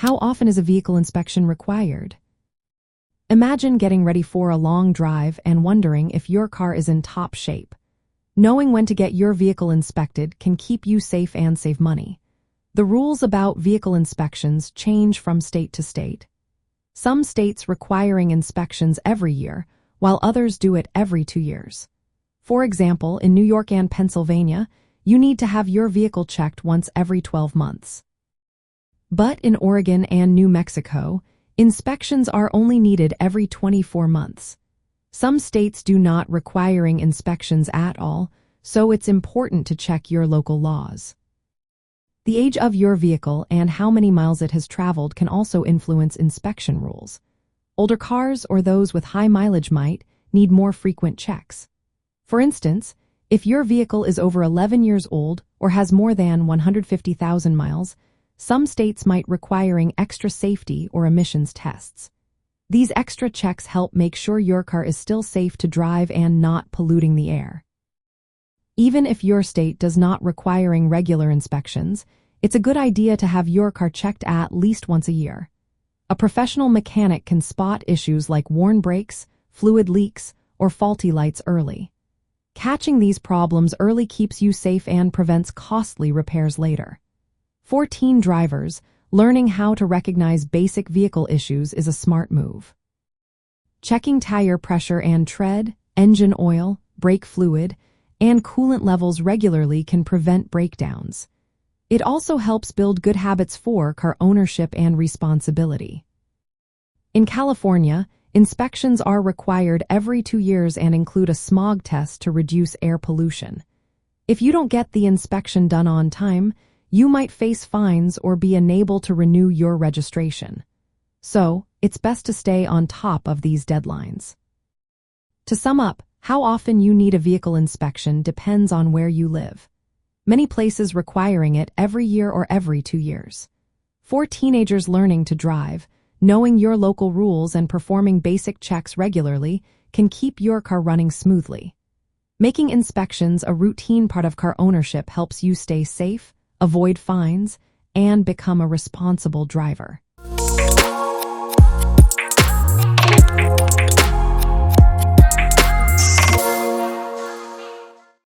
How often is a vehicle inspection required? Imagine getting ready for a long drive and wondering if your car is in top shape. Knowing when to get your vehicle inspected can keep you safe and save money. The rules about vehicle inspections change from state to state. Some states requiring inspections every year, while others do it every 2 years. For example, in New York and Pennsylvania, you need to have your vehicle checked once every 12 months. But in Oregon and New Mexico, inspections are only needed every 24 months. Some states do not requiring inspections at all, so it's important to check your local laws. The age of your vehicle and how many miles it has traveled can also influence inspection rules. Older cars or those with high mileage might need more frequent checks. For instance, if your vehicle is over 11 years old or has more than 150,000 miles, some states might requiring extra safety or emissions tests. These extra checks help make sure your car is still safe to drive and not polluting the air. Even if your state does not requiring regular inspections, it's a good idea to have your car checked at least once a year. A professional mechanic can spot issues like worn brakes, fluid leaks, or faulty lights early. Catching these problems early keeps you safe and prevents costly repairs later. For teen drivers, learning how to recognize basic vehicle issues is a smart move. Checking tire pressure and tread, engine oil, brake fluid, and coolant levels regularly can prevent breakdowns. It also helps build good habits for car ownership and responsibility. In California, inspections are required every 2 years and include a smog test to reduce air pollution. If you don't get the inspection done on time, you might face fines or be unable to renew your registration. So, it's best to stay on top of these deadlines. To sum up, how often you need a vehicle inspection depends on where you live. Many places requiring it every year or every 2 years. For teenagers learning to drive, knowing your local rules and performing basic checks regularly can keep your car running smoothly. Making inspections a routine part of car ownership helps you stay safe, avoid fines, and become a responsible driver.